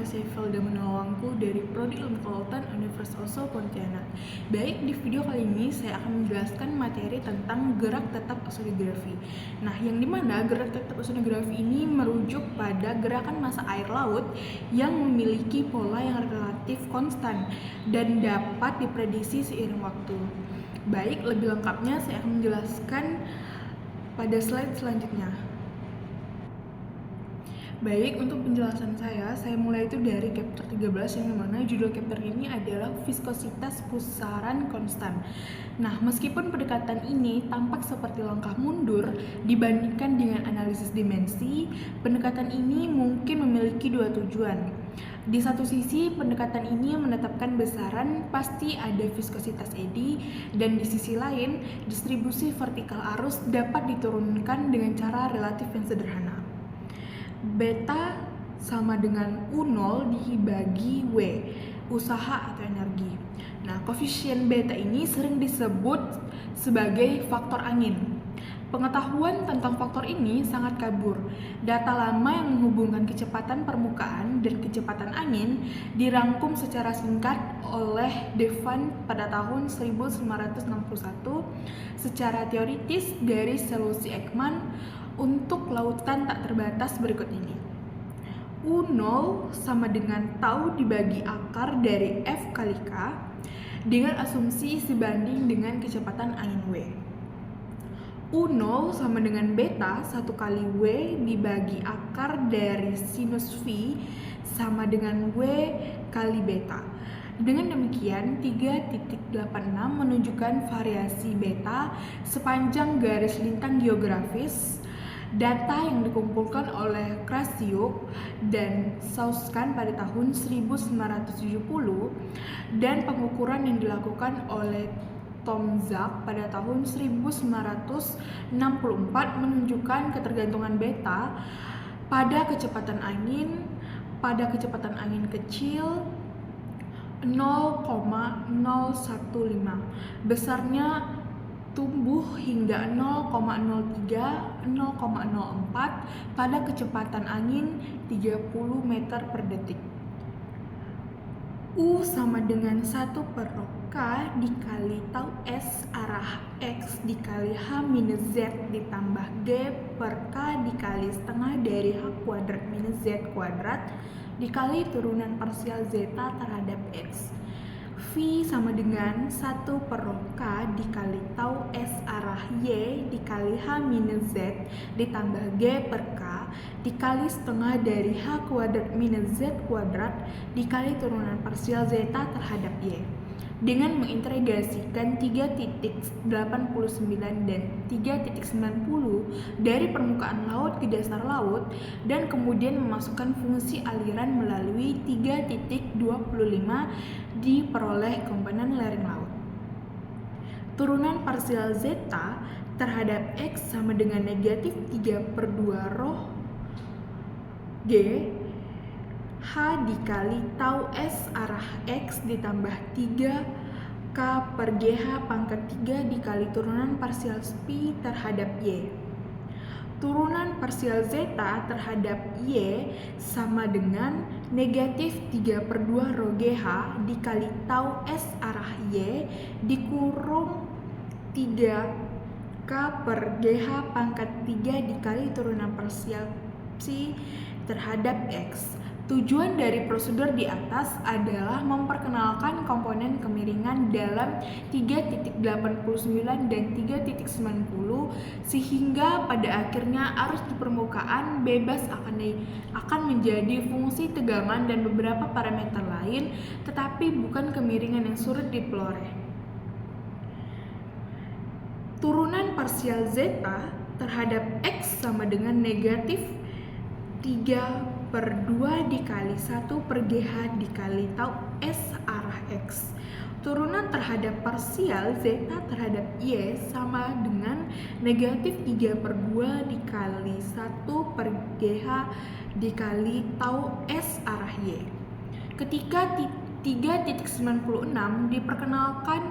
saya Felda Menolongku dari Prodi Ilmu Kelautan Universitas Oso Pontianak. Baik, di video kali ini saya akan menjelaskan materi tentang gerak tetap oseanografi. Nah, yang dimana gerak tetap oseanografi ini merujuk pada gerakan massa air laut yang memiliki pola yang relatif konstan dan dapat diprediksi seiring waktu. Baik, lebih lengkapnya saya akan menjelaskan pada slide selanjutnya. Baik, untuk penjelasan saya mulai itu dari chapter 13 yang dimana judul chapter ini adalah viskositas pusaran konstan. Nah, meskipun pendekatan ini tampak seperti langkah mundur dibandingkan dengan analisis dimensi, pendekatan ini mungkin memiliki dua tujuan. Di satu sisi, pendekatan ini menetapkan besaran pasti ada viskositas eddy, dan di sisi lain, distribusi vertikal arus dapat diturunkan dengan cara relatif yang sederhana. Beta sama dengan U0 dibagi W, usaha atau energi. Nah, koefisien beta ini sering disebut sebagai faktor angin. Pengetahuan tentang faktor ini sangat kabur. Data lama yang menghubungkan kecepatan permukaan dan kecepatan angin dirangkum secara singkat oleh Devon pada tahun 1961 secara teoritis dari solusi Ekman untuk lautan tak terbatas berikut ini. U0 sama dengan tau dibagi akar dari F kali K dengan asumsi sebanding dengan kecepatan angin W. U0 sama dengan beta 1 kali W dibagi akar dari sinus V sama dengan W kali beta. Dengan demikian, 3.86 menunjukkan variasi beta sepanjang garis lintang geografis. Data yang dikumpulkan oleh Krasiuk dan Sauskan pada tahun 1970 dan pengukuran yang dilakukan oleh Tomczak pada tahun 1964 menunjukkan ketergantungan beta pada kecepatan angin kecil 0,015, besarnya tumbuh hingga 0,03, 0,04 pada kecepatan angin 30 meter per detik. U sama dengan 1 per rho K dikali tau S arah X dikali H minus Z ditambah G per K dikali setengah dari H kuadrat minus Z kuadrat dikali turunan parsial zeta terhadap X. V sama dengan 1 per rho K dikali tau S arah Y dikali H minus Z ditambah G per K dikali setengah dari H kuadrat minus Z kuadrat dikali turunan parsial zeta terhadap Y. Dengan mengintegrasikan 3.89 dan 3.90 dari permukaan laut ke dasar laut dan kemudian memasukkan fungsi aliran melalui 3.25 diperoleh komponen lereng laut. Turunan parsial zeta terhadap X sama dengan negatif 3 per 2 rho G H dikali tau S arah X ditambah 3 K per GH pangkat 3 dikali turunan parsial P terhadap Y. Turunan parsial zeta terhadap Y sama dengan negatif 3 per 2 rho GH dikali tau S arah Y dikurung 3 K per GH pangkat 3 dikali turunan parsial P terhadap X. Tujuan dari prosedur di atas adalah memperkenalkan komponen kemiringan dalam 3.89 dan 3.90 sehingga pada akhirnya arus di permukaan bebas akan menjadi fungsi tegangan dan beberapa parameter lain, tetapi bukan kemiringan yang sulit diperoleh. Turunan parsial zeta terhadap X sama dengan negatif 3 per 2 dikali 1 per GH dikali tau S arah X. Turunan terhadap parsial zeta terhadap Y sama dengan negatif 3 per 2 dikali 1 per GH dikali tau S arah Y. Ketika 3.96 diperkenalkan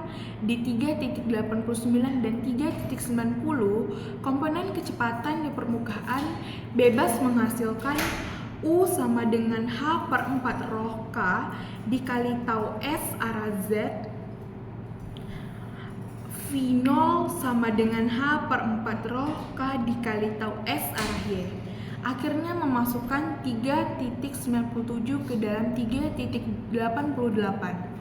di 3.89 dan 3.90, komponen kecepatan di permukaan bebas menghasilkan U sama dengan H per 4 rho K dikali tau S arah Z. V0 sama dengan H per 4 rho K dikali tau S arah Y. Akhirnya memasukkan 3.97 ke dalam 3.88.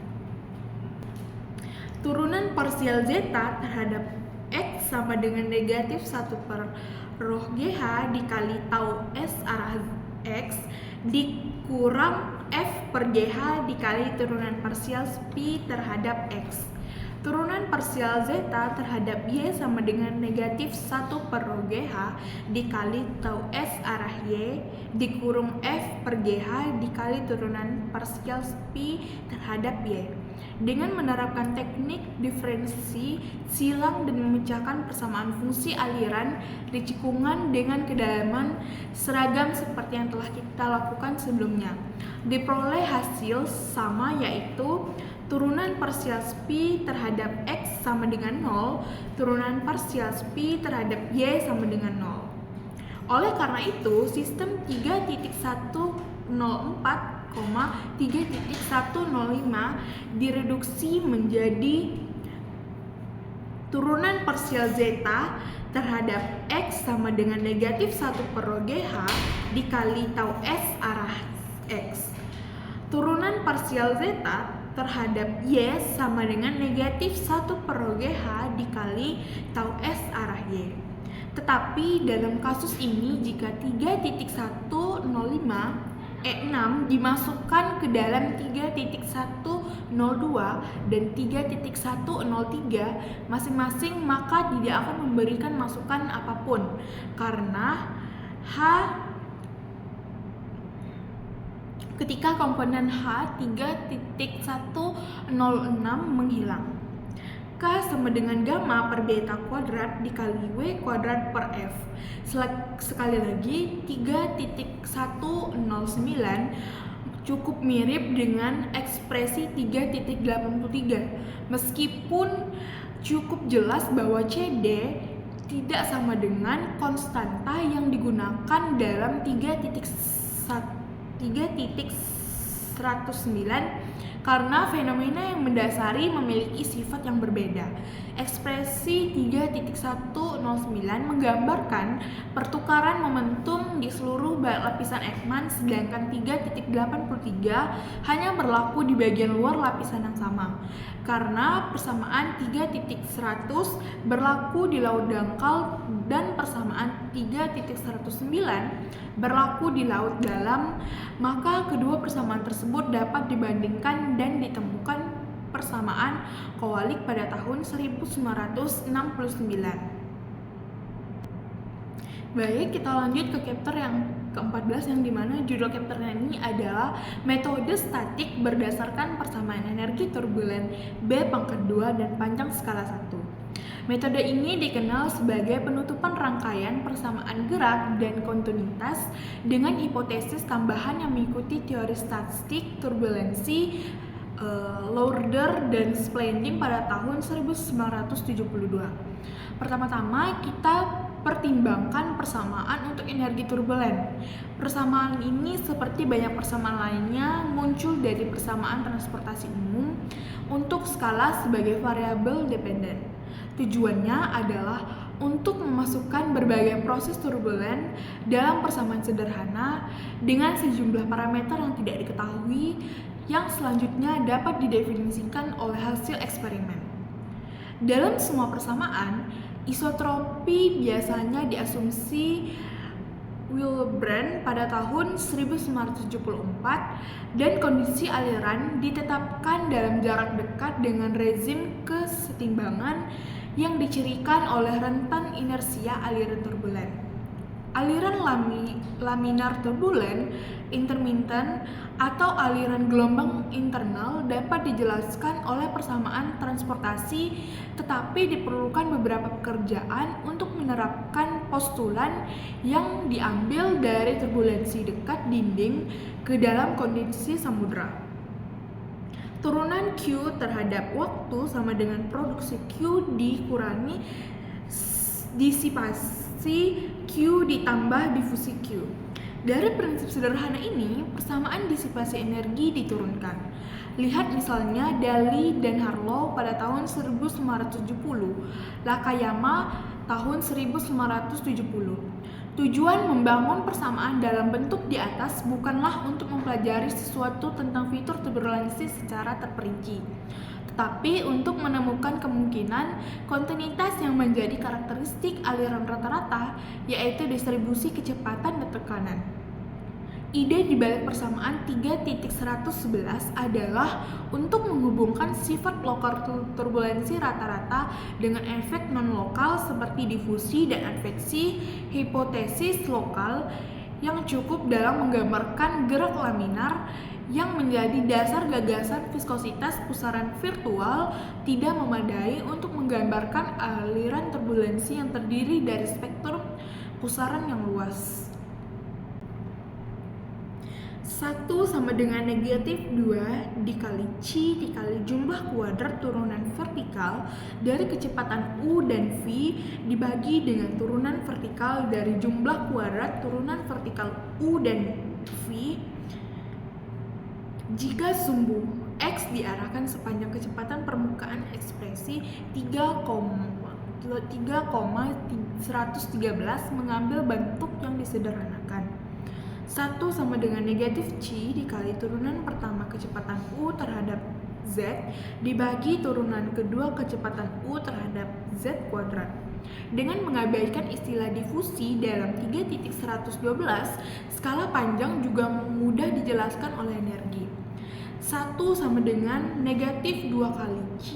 Turunan parsial zeta terhadap X sama dengan negatif 1 per rho GH dikali tau S arah X dikurang F per GH dikali turunan parsial Pi terhadap X. Turunan parsial zeta terhadap Y sama dengan negatif 1 per rho GH dikali tau S arah Y dikurung F per GH dikali turunan parsial Pi terhadap Y. Dengan menerapkan teknik diferensi, silang dan memecahkan persamaan fungsi aliran di cikungan dengan kedalaman seragam seperti yang telah kita lakukan sebelumnya, diperoleh hasil sama, yaitu turunan parsial Pi terhadap X sama dengan 0, turunan parsial Pi terhadap Y sama dengan 0. Oleh karena itu, sistem 3.104, 3.105 direduksi menjadi turunan parsial zeta terhadap X sama dengan negatif 1 per rho GH dikali tau S arah X. Turunan parsial zeta terhadap Y sama dengan negatif 1 per rho GH dikali tau S arah Y. Tetapi dalam kasus ini jika 3.105 E6 dimasukkan ke dalam 3.102 dan 3.103 masing-masing, maka tidak akan memberikan masukan apapun karena H ketika komponen H 3.106 menghilang. K sama dengan gamma per beta kuadrat dikali W kuadrat per F. Sekali lagi, 3.109 cukup mirip dengan ekspresi 3.83, meskipun cukup jelas bahwa CD tidak sama dengan konstanta yang digunakan dalam 3.109 karena fenomena yang mendasari memiliki sifat yang berbeda. Ekspresi 3.109 menggambarkan pertukaran momentum di seluruh lapisan Ekman, sedangkan 3.83 hanya berlaku di bagian luar lapisan yang sama. Karena persamaan 3.100 berlaku di laut dangkal dan persamaan 3.109 berlaku di laut dalam, maka kedua persamaan tersebut dapat dibandingkan dan ditemukan persamaan Kowalik pada tahun 1969. Baik, kita lanjut ke chapter yang ke-14 yang dimana judul chapternya ini adalah metode statik berdasarkan persamaan energi turbulen B pangkat 2 dan panjang skala 1. Metode ini dikenal sebagai penutupan rangkaian persamaan gerak dan kontinuitas dengan hipotesis tambahan yang mengikuti teori statistik turbulensi Lauder dan Splending pada tahun 1972. Pertama-tama kita pertimbangkan persamaan untuk energi turbulen. Persamaan ini seperti banyak persamaan lainnya muncul dari persamaan transportasi umum untuk skala sebagai variabel dependen. Tujuannya adalah untuk memasukkan berbagai proses turbulen dalam persamaan sederhana dengan sejumlah parameter yang tidak diketahui yang selanjutnya dapat didefinisikan oleh hasil eksperimen. Dalam semua persamaan, isotropi biasanya diasumsi Wilbrand pada tahun 1974 dan kondisi aliran ditetapkan dalam jarak dekat dengan rezim kesetimbangan yang dicirikan oleh rentan inersia aliran turbulen. Aliran laminar turbulen, intermittent, atau aliran gelombang internal dapat dijelaskan oleh persamaan transportasi, tetapi diperlukan beberapa pekerjaan untuk menerapkan postulan yang diambil dari turbulensi dekat dinding ke dalam kondisi samudra. Turunan Q terhadap waktu sama dengan produksi Q dikurangi disipasi Q ditambah difusi Q. Dari prinsip sederhana ini, persamaan disipasi energi diturunkan. Lihat misalnya Daly dan Harlow pada tahun 1970, Nakayama tahun 1970. Tujuan membangun persamaan dalam bentuk di atas bukanlah untuk mempelajari sesuatu tentang fitur turbulensi secara terperinci, tetapi untuk menemukan kemungkinan kontinuitas yang menjadi karakteristik aliran rata-rata, yaitu distribusi kecepatan dan tekanan. Ide di balik persamaan 3.111 adalah untuk menghubungkan sifat lokal turbulensi rata-rata dengan efek non-lokal seperti difusi dan adveksi hipotesis lokal yang cukup dalam menggambarkan gerak laminar yang menjadi dasar gagasan viskositas pusaran virtual tidak memadai untuk menggambarkan aliran turbulensi yang terdiri dari spektrum pusaran yang luas. 1 sama dengan negatif 2 dikali C dikali jumlah kuadrat turunan vertikal dari kecepatan U dan V dibagi dengan turunan vertikal dari jumlah kuadrat turunan vertikal U dan V jika sumbu X diarahkan sepanjang kecepatan permukaan ekspresi 3,113 mengambil bentuk yang disederhanakan. 1 sama dengan negatif C dikali turunan pertama kecepatan U terhadap Z dibagi turunan kedua kecepatan U terhadap Z kuadrat. Dengan mengabaikan istilah difusi dalam 3.112, skala panjang juga mudah dijelaskan oleh energi. 1 sama dengan negatif 2 kali C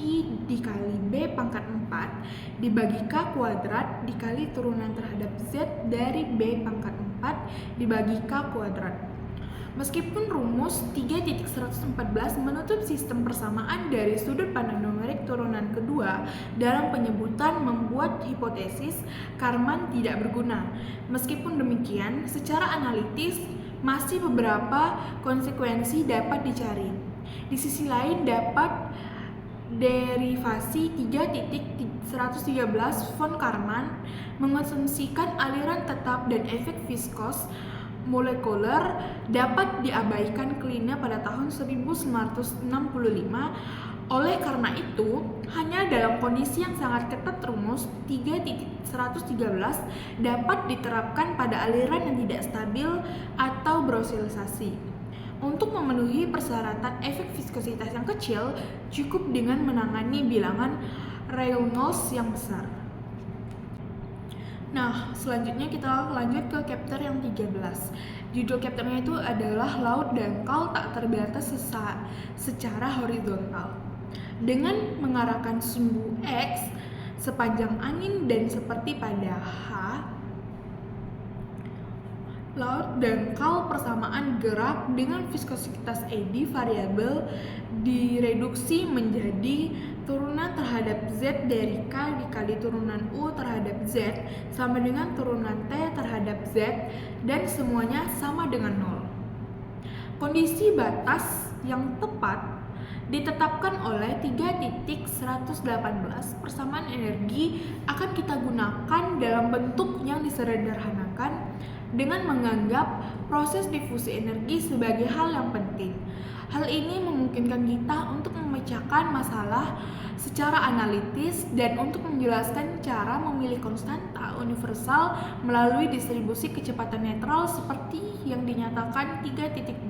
dikali B pangkat 4 dibagi K kuadrat dikali turunan terhadap Z dari B pangkat 4 dibagi K kuadrat. Meskipun rumus 3.114 menutup sistem persamaan dari sudut pandang numerik turunan kedua dalam penyebutan membuat hipotesis Karman tidak berguna. Meskipun demikian, secara analitis masih beberapa konsekuensi dapat dicari. Di sisi lain dapat derivasi 3.113 von Karman mengasumsikan aliran tetap dan efek viskos molekuler dapat diabaikan Kleene pada tahun 1965. Oleh karena itu, hanya dalam kondisi yang sangat ketat rumus 3.113 dapat diterapkan pada aliran yang tidak stabil atau berosilisasi. Untuk memenuhi persyaratan efek viskositas yang kecil, cukup dengan menangani bilangan Reynolds yang besar. Nah, selanjutnya kita lanjut ke chapter yang 13. Judul chapternya itu adalah Laut Dangkal Tak Terbatas Secara Horizontal. Dengan mengarahkan sumbu X sepanjang angin dan seperti pada H, laut dangkal persamaan gerak dengan viskositas eddy variabel direduksi menjadi turunan terhadap Z dari K dikali turunan U terhadap Z sama dengan turunan T terhadap Z dan semuanya sama dengan 0. Kondisi batas yang tepat ditetapkan oleh 3.118 persamaan energi akan kita gunakan dalam bentuk yang disederhanakan dengan menganggap proses difusi energi sebagai hal yang penting. Hal ini memungkinkan kita untuk memecahkan masalah secara analitis dan untuk menjelaskan cara memilih konstanta universal melalui distribusi kecepatan netral seperti yang dinyatakan 3.63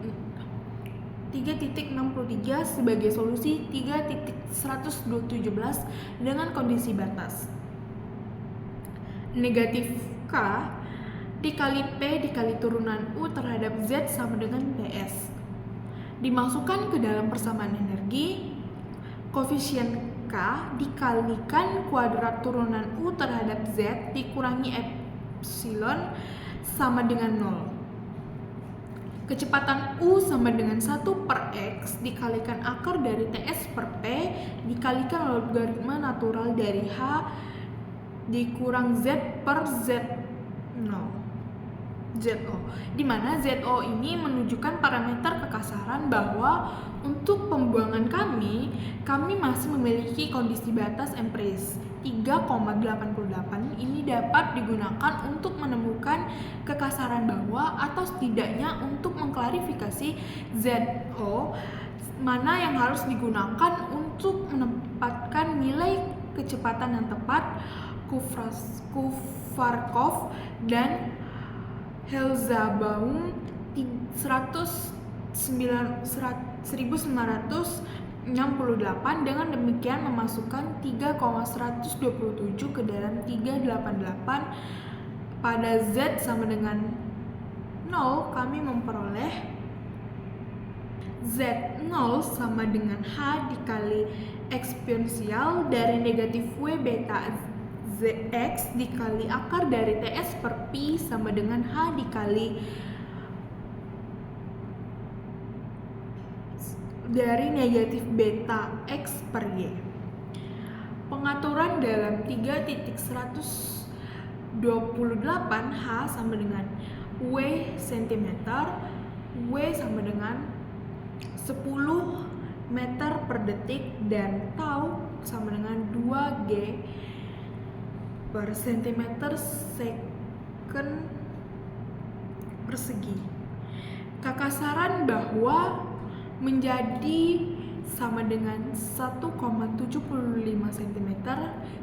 sebagai solusi 3.117 dengan kondisi batas. Negatif K dikali P dikali turunan U terhadap Z sama dengan PS. Dimasukkan ke dalam persamaan energi, koefisien K dikalikan kuadrat turunan U terhadap Z dikurangi epsilon sama dengan 0. Kecepatan U sama dengan 1 per X dikalikan akar dari TS per P dikalikan logaritma natural dari H dikurang Z per ZO, di mana ZO ini menunjukkan parameter kekasaran bahwa Untuk pembuangan kami masih memiliki kondisi batas empiris 3,88. Ini dapat digunakan untuk menemukan kekasaran bawah atau setidaknya untuk mengklarifikasi ZO mana yang harus digunakan untuk menempatkan nilai kecepatan yang tepat. Kuvarkov dan Helzabaum 1968 dengan demikian memasukkan 3,127 ke dalam 388 pada Z sama dengan 0. Kami memperoleh Z0 sama dengan H dikali eksponensial dari negatif W beta Zx dikali akar dari Ts per Pi sama dengan H dikali dari negatif beta X per Y. Pengaturan dalam 3.128 H sama dengan W cm, W sama dengan 10 meter per detik, dan tau sama dengan 2G per centimeter second persegi. Kekasaran bahwa menjadi sama dengan 1,75 cm.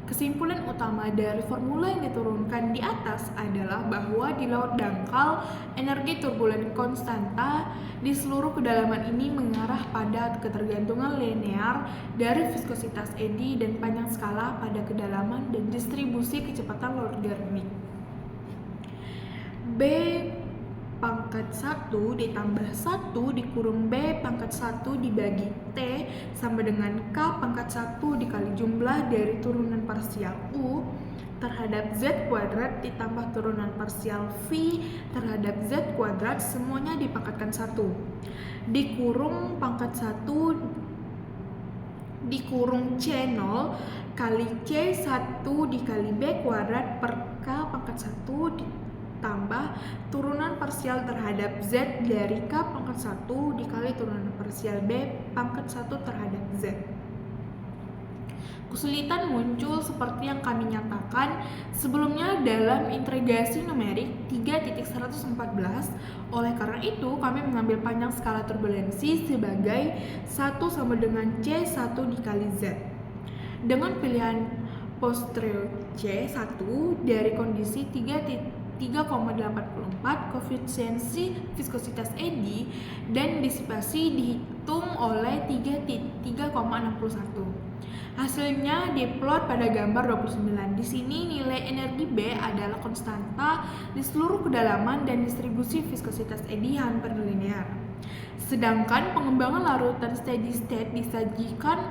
Kesimpulan utama dari formula yang diturunkan di atas adalah bahwa di laut dangkal, energi turbulen konstanta di seluruh kedalaman ini mengarah pada ketergantungan linear dari viskositas eddy dan panjang skala pada kedalaman dan distribusi kecepatan logarithmik. B pangkat 1 ditambah 1 dikurung B pangkat 1 dibagi T sama dengan K pangkat 1 dikali jumlah dari turunan parsial U terhadap Z kuadrat ditambah turunan parsial V terhadap Z kuadrat, semuanya dipangkatkan 1 dikurung pangkat 1 dikurung C0 kali C1 dikali B kuadrat per K pangkat 1 tambah turunan parsial terhadap Z dari K pangkat 1 dikali turunan parsial B pangkat 1 terhadap Z. Kesulitan muncul seperti yang kami nyatakan sebelumnya dalam integrasi numerik 3.114. Oleh karena itu, kami mengambil panjang skala turbulensi sebagai 1 sama dengan C1 dikali Z. Dengan pilihan posterior C1 dari kondisi 3,84 koefisiensi viskositas eddy dan disipasi dihitung oleh 3,61. Hasilnya diplot pada gambar 29. Di sini nilai energi B adalah konstanta di seluruh kedalaman dan distribusi viskositas eddy hampir linear. Sedangkan pengembangan larutan steady state disajikan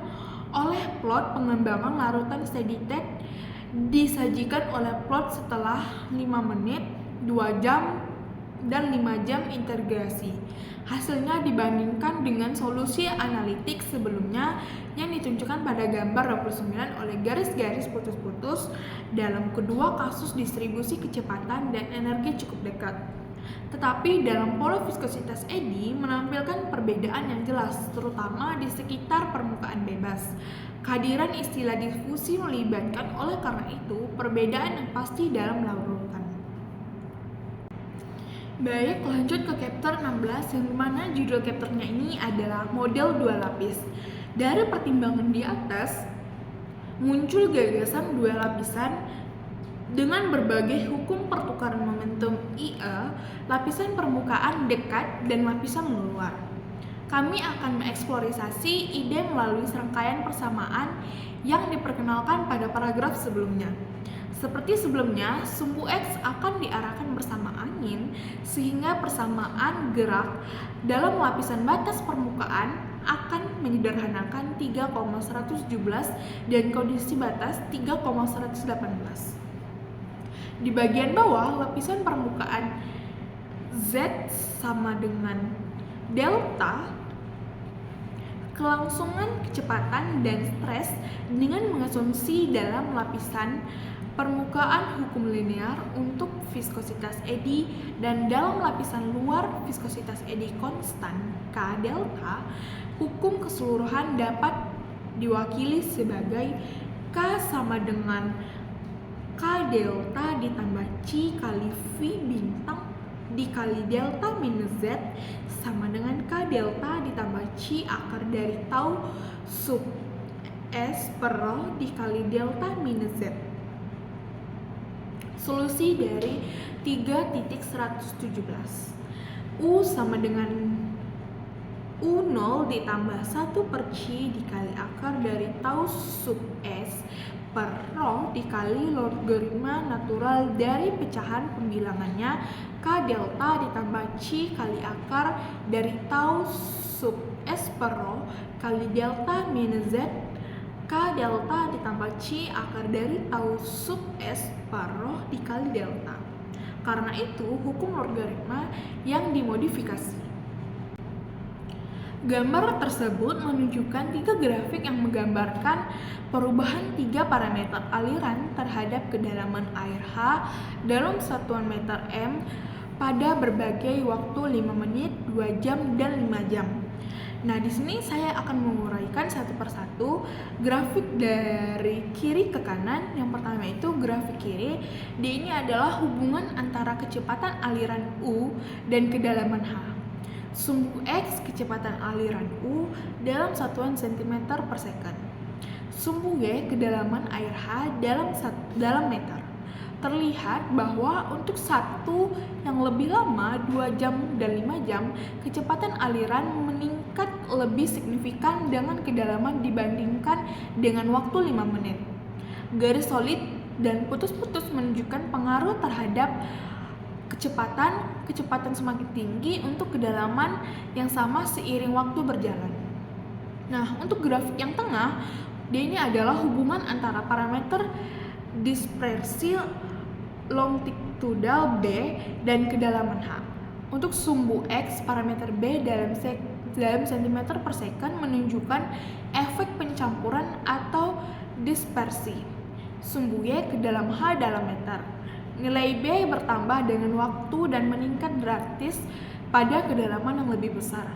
oleh plot pengembangan larutan steady state disajikan oleh plot setelah 5 menit, 2 jam, dan 5 jam integrasi. Hasilnya dibandingkan dengan solusi analitik sebelumnya yang ditunjukkan pada gambar 29 oleh garis-garis putus-putus dalam kedua kasus distribusi kecepatan dan energi cukup dekat. Tetapi dalam pola viskositas eddy menampilkan perbedaan yang jelas, terutama di sekitar permukaan bebas. Kehadiran istilah difusi melibatkan oleh karena itu perbedaan yang pasti dalam larutan. Baik, lanjut ke chapter 16 yang dimana judul chapternya ini adalah model 2 lapis. Dari pertimbangan di atas muncul gagasan 2 lapisan dengan berbagai hukum pertukaran momentum IA, lapisan permukaan dekat dan lapisan luar. Kami akan mengeksplorasi ide melalui serangkaian persamaan yang diperkenalkan pada paragraf sebelumnya. Seperti sebelumnya, sumbu X akan diarahkan bersama angin sehingga persamaan gerak dalam lapisan batas permukaan akan menyederhanakan 3,117 dan kondisi batas 3,118. Di bagian bawah, lapisan permukaan Z sama dengan delta kelangsungan kecepatan dan stres dengan mengasumsi dalam lapisan permukaan hukum linear untuk viskositas eddy, dan dalam lapisan luar viskositas eddy konstan K delta, hukum keseluruhan dapat diwakili sebagai K sama dengan K delta ditambah C kali V bintang dikali delta minus Z sama dengan K delta ditambah C akar dari tau sub S per rho dikali delta minus Z. Solusi dari 3.117. U sama dengan U0 ditambah 1 per C dikali akar dari tau sub S per rho dikali logaritma natural dari pecahan pembilangannya K delta ditambah C kali akar dari tau sub S per rho kali delta minus Z K delta ditambah C akar dari tau sub S per rho dikali delta. Karena itu, hukum logaritma yang dimodifikasi. Gambar tersebut menunjukkan 3 grafik yang menggambarkan perubahan 3 parameter aliran terhadap kedalaman air H dalam satuan meter M pada berbagai waktu 5 menit, 2 jam, dan 5 jam. Nah, di sini saya akan menguraikan satu persatu grafik dari kiri ke kanan. Yang pertama itu grafik kiri, ini adalah hubungan antara kecepatan aliran U dan kedalaman H. Sumbu X kecepatan aliran U dalam satuan cm per second. Sumbu Y kedalaman air H dalam meter. Terlihat bahwa untuk satu yang lebih lama 2 jam dan 5 jam, kecepatan aliran meningkat lebih signifikan dengan kedalaman dibandingkan dengan waktu 5 menit. Garis solid dan putus-putus menunjukkan pengaruh terhadap kecepatan semakin tinggi untuk kedalaman yang sama seiring waktu berjalan. Nah, untuk grafik yang tengah, ini adalah hubungan antara parameter dispersi longitudinal B dan kedalaman H. Untuk sumbu X, parameter B dalam cm per second menunjukkan efek pencampuran atau dispersi. Sumbu Y ke dalam H dalam meter. Nilai B bertambah dengan waktu dan meningkat drastis pada kedalaman yang lebih besar.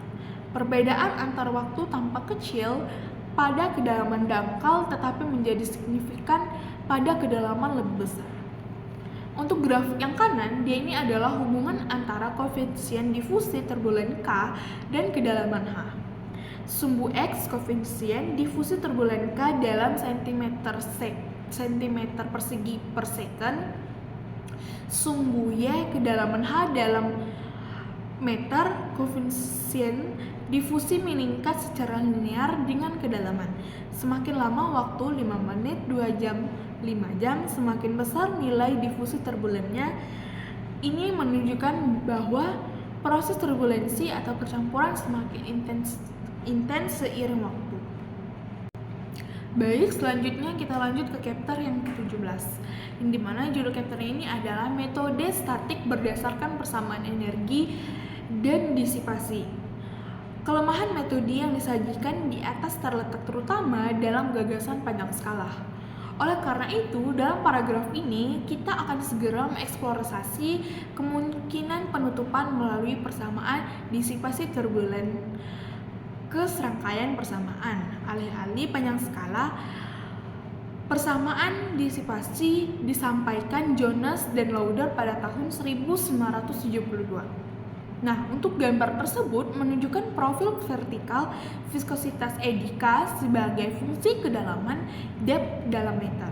Perbedaan antar waktu tampak kecil pada kedalaman dangkal tetapi menjadi signifikan pada kedalaman lebih besar. Untuk grafik yang kanan, ini adalah hubungan antara koefisien difusi turbulen K dan kedalaman H. Sumbu X koefisien difusi turbulen K dalam cm persegi per second. Sumbu Y kedalaman H dalam meter. Koefisien difusi meningkat secara linear dengan kedalaman. Semakin lama waktu 5 menit, 2 jam, 5 jam, semakin besar nilai difusi turbulennya. Ini menunjukkan bahwa proses turbulensi atau percampuran semakin intens seiring waktu. Baik, selanjutnya kita lanjut ke chapter yang ke-17, yang dimana judul chapter ini adalah metode statik berdasarkan persamaan energi dan disipasi. Kelemahan metode yang disajikan di atas terletak terutama dalam gagasan panjang skala. Oleh karena itu, dalam paragraf ini kita akan segera mengeksplorasi kemungkinan penutupan melalui persamaan disipasi turbulen ke serangkaian persamaan. Alih-alih panjang skala, persamaan disipasi disampaikan Jonas dan Lauder pada tahun 1972. Nah, untuk gambar tersebut menunjukkan profil vertikal viskositas eddy K sebagai fungsi kedalaman depth dalam meter.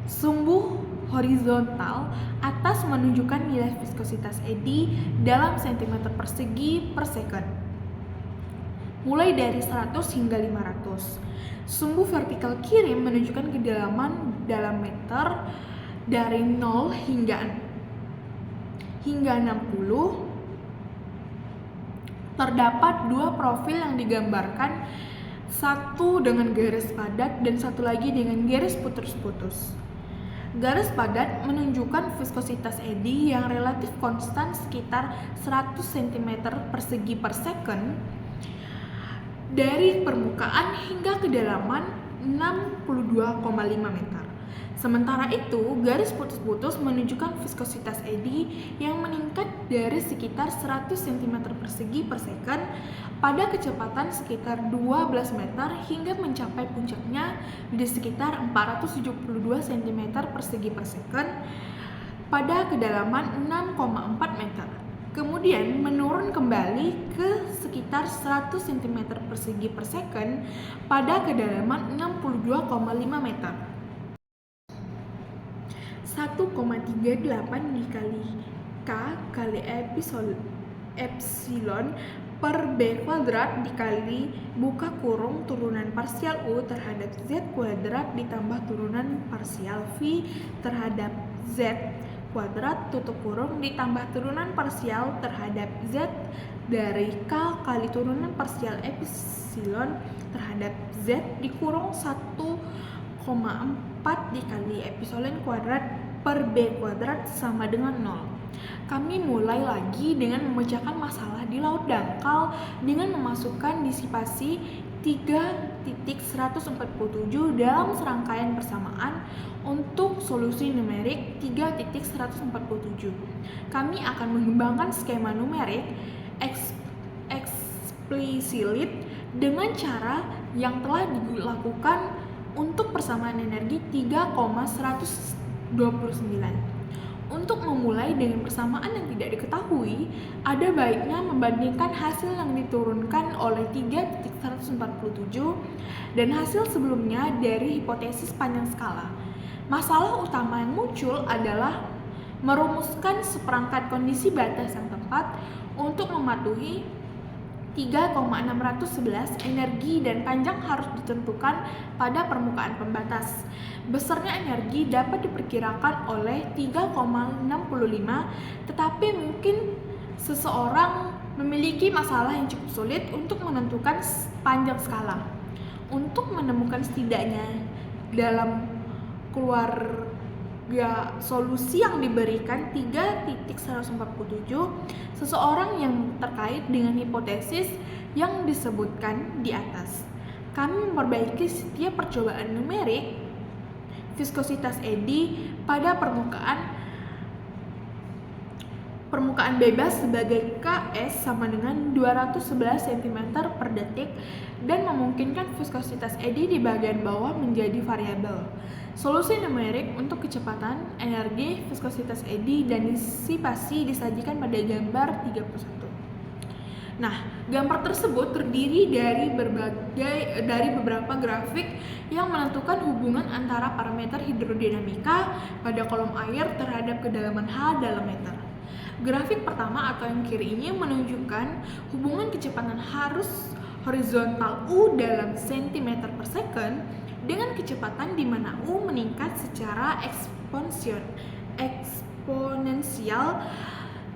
Sumbu horizontal atas menunjukkan nilai viskositas eddy dalam cm persegi per second, mulai dari 100 hingga 500. Sumbu vertikal kiri menunjukkan kedalaman dalam meter dari 0 hingga 60. Terdapat 2 profil yang digambarkan, satu dengan garis padat dan satu lagi dengan garis putus-putus. Garis padat menunjukkan viskositas eddy yang relatif konstan sekitar 100 cm persegi per second dari permukaan hingga kedalaman 62,5 meter. Sementara itu, garis putus-putus menunjukkan viskositas eddy yang meningkat dari sekitar 100 cm persegi per second pada kecepatan sekitar 12 meter hingga mencapai puncaknya di sekitar 472 cm persegi per second pada kedalaman 6,4 meter. Kemudian menurun kembali ke sekitar 100 cm persegi per second pada kedalaman 62,5 meter. 1,38 dikali K kali epsilon per B kuadrat dikali buka kurung turunan parsial U terhadap Z kuadrat ditambah turunan parsial V terhadap Z kuadrat tutup kurung ditambah turunan parsial terhadap Z dari K kali turunan parsial epsilon terhadap Z dikurung 1,4 dikali epsilon kuadrat per B kuadrat sama dengan 0. Kami mulai lagi dengan memecahkan masalah di laut dangkal dengan memasukkan disipasi 3.147 dalam serangkaian persamaan untuk solusi numerik 3.147. Kami akan mengembangkan skema numerik eksplisit dengan cara yang telah dilakukan untuk persamaan energi 3,129. Untuk memulai dengan persamaan yang tidak diketahui, ada baiknya membandingkan hasil yang diturunkan oleh 3.147 dan hasil sebelumnya dari hipotesis panjang skala. Masalah utama yang muncul adalah merumuskan seperangkat kondisi batas yang tepat untuk mematuhi 3,611 energi dan panjang harus ditentukan pada permukaan pembatas. Besarnya energi dapat diperkirakan oleh 3,65, tetapi mungkin seseorang memiliki masalah yang cukup sulit untuk menentukan panjang skala. Untuk menemukan setidaknya dalam keluarga solusi yang diberikan 3.147, seseorang yang terkait dengan hipotesis yang disebutkan di atas. Kami memperbaiki setiap percobaan numerik viskositas eddy pada permukaan bebas sebagai Ks sama dengan 211 cm per detik dan memungkinkan viskositas eddy di bagian bawah menjadi variabel. Solusi numerik untuk kecepatan, energi, viskositas eddy, dan disipasi disajikan pada gambar 31. Nah, gambar tersebut terdiri dari beberapa grafik yang menentukan hubungan antara parameter hidrodinamika pada kolom air terhadap kedalaman H dalam meter. Grafik pertama atau yang kiri ini menunjukkan hubungan kecepatan arus horizontal U dalam cm per second dengan kecepatan di mana U meningkat secara eksponensial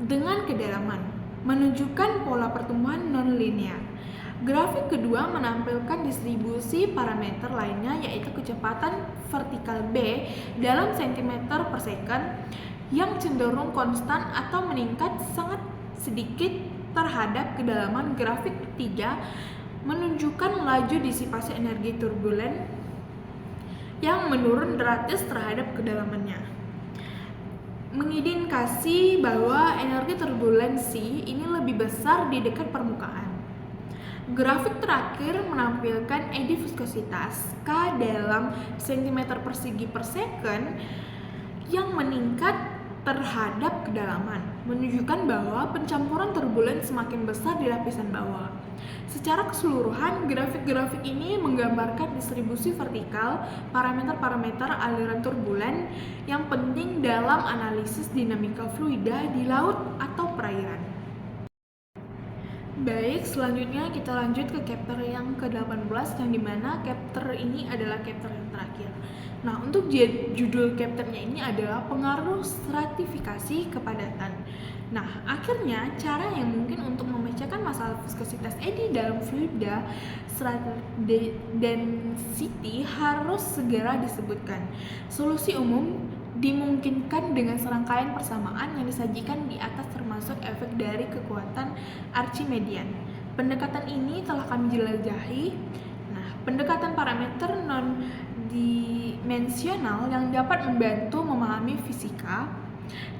dengan kedalaman, menunjukkan pola pertumbuhan non-linear. Grafik kedua menampilkan distribusi parameter lainnya yaitu kecepatan vertikal B dalam cm per second yang cenderung konstan atau meningkat sangat sedikit terhadap kedalaman. Grafik ketiga menunjukkan laju disipasi energi turbulen yang menurun drastis terhadap kedalamannya, mengindikasi bahwa energi turbulensi ini lebih besar di dekat permukaan. Grafik terakhir menampilkan eddy viskositas K dalam cm persegi per second yang meningkat terhadap kedalaman, menunjukkan bahwa pencampuran turbulen semakin besar di lapisan bawah. Secara keseluruhan, grafik-grafik ini menggambarkan distribusi vertikal parameter-parameter aliran turbulen yang penting dalam analisis dinamika fluida di laut atau perairan. Baik, selanjutnya kita lanjut ke chapter yang ke-18 yang dimana chapter ini adalah chapter yang terakhir. Nah, untuk judul chapternya ini adalah pengaruh stratifikasi kepadatan. Nah, akhirnya cara yang mungkin untuk memecahkan masalah viskositas eddy dalam fluida density harus segera disebutkan. Solusi umum dimungkinkan dengan serangkaian persamaan yang disajikan di atas termasuk efek dari kekuatan Archimedean. Pendekatan ini telah kami jelajahi. Nah, pendekatan parameter non dimensional yang dapat membantu memahami fisika,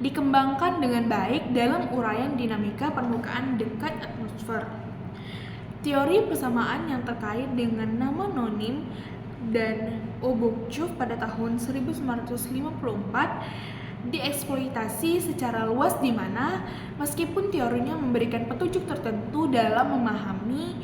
dikembangkan dengan baik dalam uraian dinamika permukaan dekat atmosfer. Teori persamaan yang terkait dengan nama Nonim dan Obuchov pada tahun 1954 dieksploitasi secara luas di mana meskipun teorinya memberikan petunjuk tertentu dalam memahami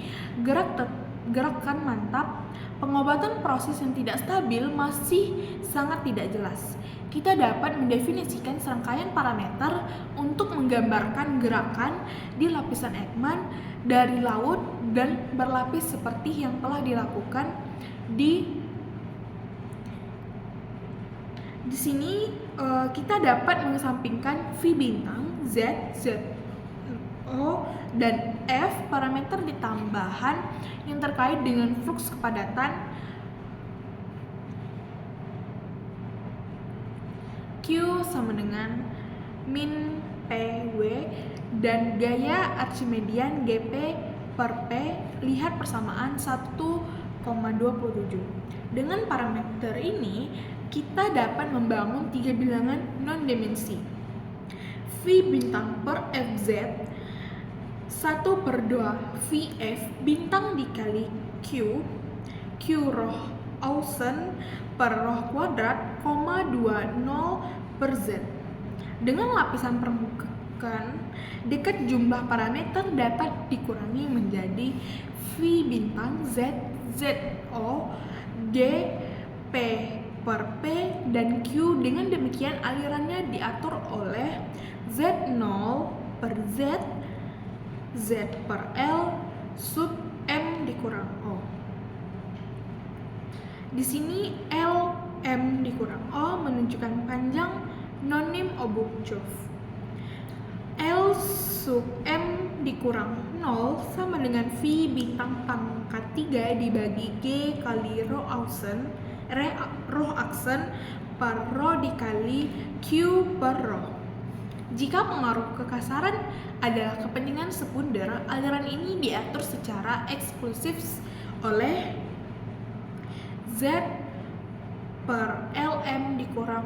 gerakan mantap, pengobatan proses yang tidak stabil masih sangat tidak jelas. Kita dapat mendefinisikan serangkaian parameter untuk menggambarkan gerakan di lapisan Ekman dari laut dan berlapis seperti yang telah dilakukan di sini. Kita dapat mengesampingkan V bintang, Z, O, dan F parameter ditambahan yang terkait dengan fluks kepadatan, Q sama dengan min PW, dan gaya Archimedean GP per P. Lihat persamaan 1,27. Dengan parameter ini kita dapat membangun 3 bilangan non-dimensi. V bintang per Fz 1/2 Vf bintang dikali Q roh Ausen per roh kuadrat, 20 per Z. Dengan lapisan permukaan dekat, jumlah parameter dapat dikurangi menjadi V bintang Z, ZO, G, P per P, dan Q. Dengan demikian alirannya diatur oleh Z0 per Z, Z per L, sub M dikurang O. Di sini L, M dikurang O menunjukkan panjang Nonim Obuchov. L sub M dikurang 0 sama dengan V bintang pangkat 3 dibagi G kali rho aksen per rho dikali Q per rho. Jika pengaruh kekasaran adalah kepentingan sekunder, aliran ini diatur secara eksklusif oleh Z per LM dikurang